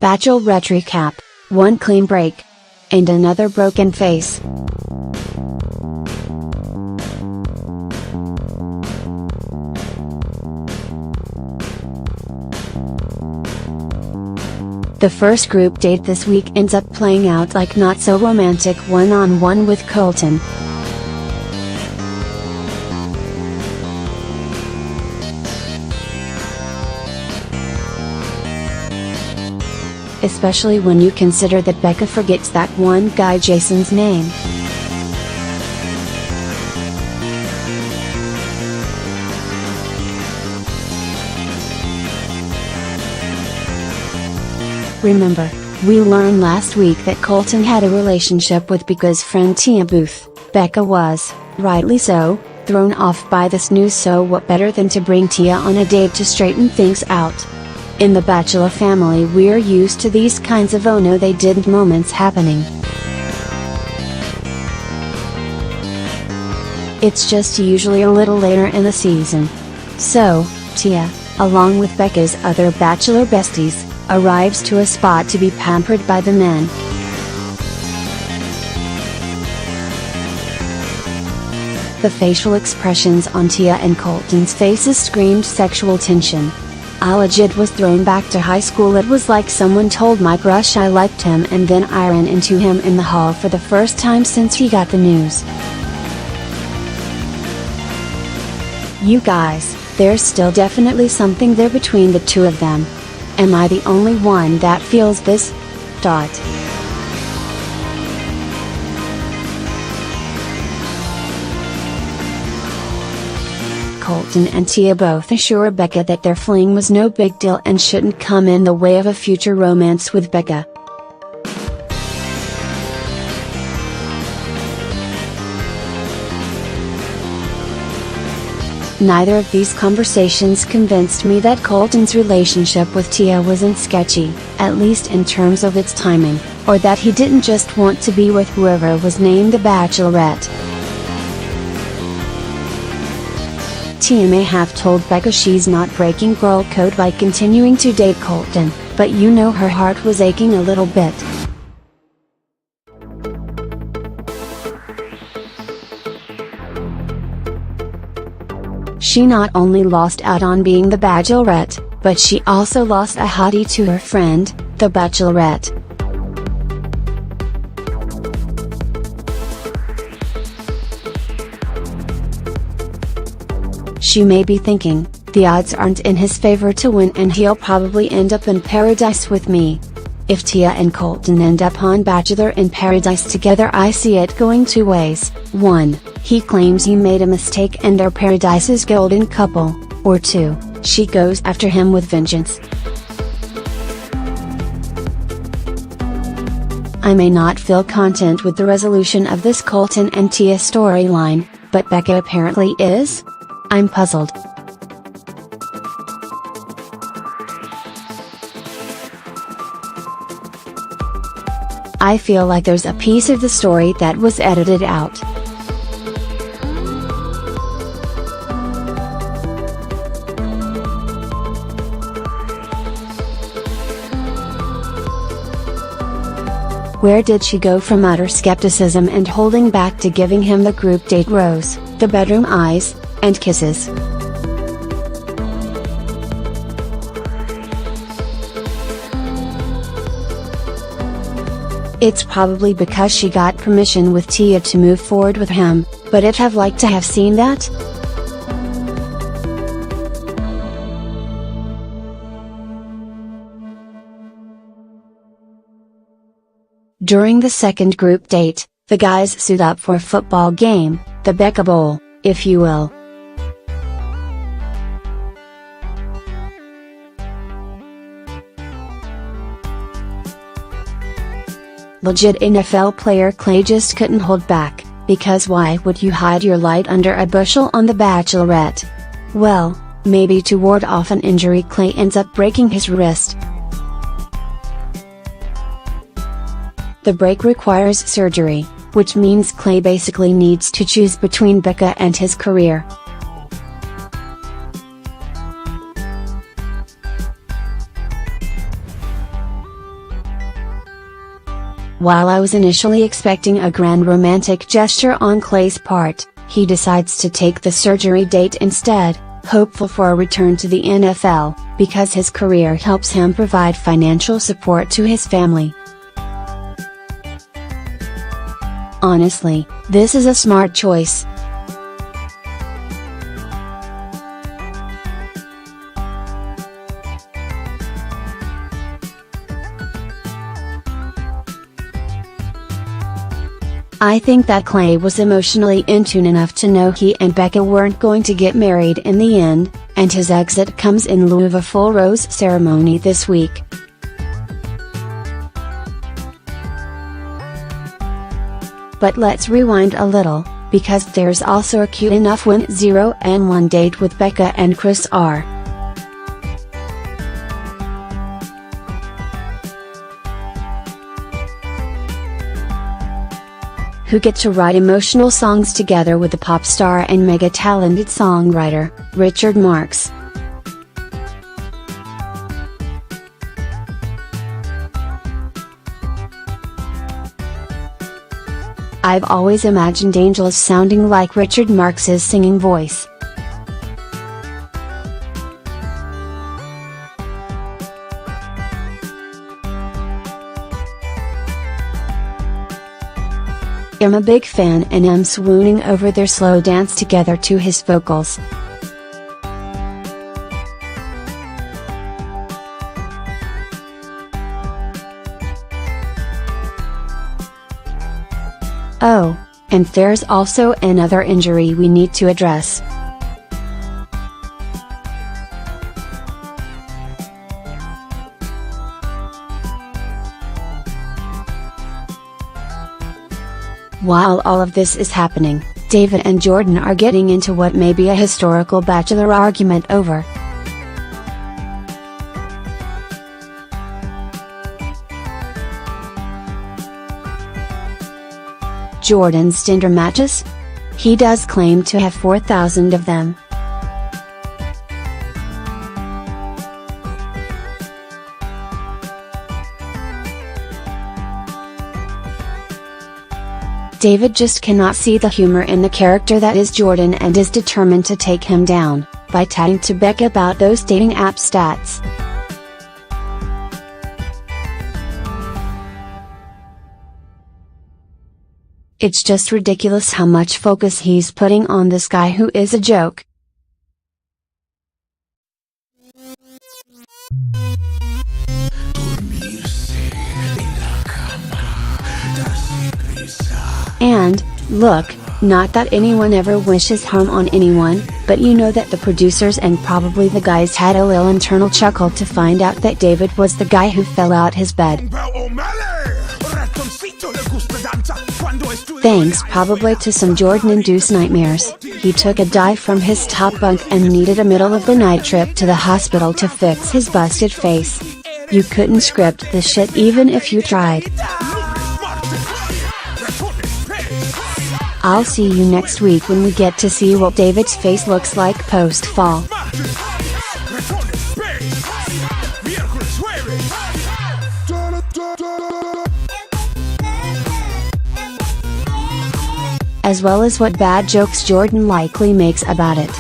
Bachelorette recap, one clean break. And another broken face. The first group date this week ends up playing out like not so romantic one-on-one with Colton. Especially when you consider that Becca forgets that one guy Jason's name. Remember, we learned last week that Colton had a relationship with Becca's friend Tia Booth. Becca was, rightly so, thrown off by this news, so what better than to bring Tia on a date to straighten things out. In the Bachelor family we're used to these kinds of oh no they didn't moments happening. It's just usually a little later in the season. So, Tia, along with Becca's other Bachelor besties, arrives to a spot to be pampered by the men. The facial expressions on Tia and Colton's faces screamed sexual tension. I legit was thrown back to high school. It was like someone told my crush I liked him and then I ran into him in the hall for the first time since he got the news. You guys, there's still definitely something there between the two of them. Am I the only one that feels this? Colton and Tia both assure Becca that their fling was no big deal and shouldn't come in the way of a future romance with Becca. Neither of these conversations convinced me that Colton's relationship with Tia wasn't sketchy, at least in terms of its timing, or that he didn't just want to be with whoever was named the Bachelorette. Tia may have told Becca she's not breaking girl code by continuing to date Colton, but you know her heart was aching a little bit. She not only lost out on being the Bachelorette, but she also lost a hottie to her friend, the Bachelorette. She may be thinking, the odds aren't in his favor to win and he'll probably end up in paradise with me. If Tia and Colton end up on Bachelor in Paradise together, I see it going two ways. 1, he claims he made a mistake and they're Paradise's golden couple, or 2, she goes after him with vengeance. I may not feel content with the resolution of this Colton and Tia storyline, but Becca apparently is? I'm puzzled. I feel like there's a piece of the story that was edited out. Where did she go from utter skepticism and holding back to giving him the group date rose, the bedroom eyes, and kisses? It's probably because she got permission with Tia to move forward with him, but I'd have liked to have seen that. During the second group date, the guys suit up for a football game, the Becca Bowl, if you will. Legit NFL player Clay just couldn't hold back, because why would you hide your light under a bushel on The Bachelorette? Well, maybe to ward off an injury, Clay ends up breaking his wrist. The break requires surgery, which means Clay basically needs to choose between Becca and his career. While I was initially expecting a grand romantic gesture on Clay's part, he decides to take the surgery date instead, hopeful for a return to the NFL, because his career helps him provide financial support to his family. Honestly, this is a smart choice. I think that Clay was emotionally in tune enough to know he and Becca weren't going to get married in the end, and his exit comes in lieu of a full rose ceremony this week. But let's rewind a little, because there's also a cute enough 1-0-1 date with Becca and Chris R. Who get to write emotional songs together with the pop star and mega talented songwriter, Richard Marx. I've always imagined angels sounding like Richard Marx's singing voice. I'm a big fan and am swooning over their slow dance together to his vocals. Oh, and there's also another injury we need to address. While all of this is happening, David and Jordan are getting into what may be a historical Bachelor argument over Jordan's Tinder matches. He does claim to have 4,000 of them. David just cannot see the humor in the character that is Jordan and is determined to take him down, by chatting to Becca about those dating app stats. It's just ridiculous how much focus he's putting on this guy who is a joke. And, look, not that anyone ever wishes harm on anyone, but you know that the producers and probably the guys had a little internal chuckle to find out that David was the guy who fell out his bed. Thanks probably to some Jordan-induced nightmares, he took a dive from his top bunk and needed a middle-of-the-night trip to the hospital to fix his busted face. You couldn't script this shit even if you tried. I'll see you next week when we get to see what David's face looks like post-fall. As well as what bad jokes Jordan likely makes about it.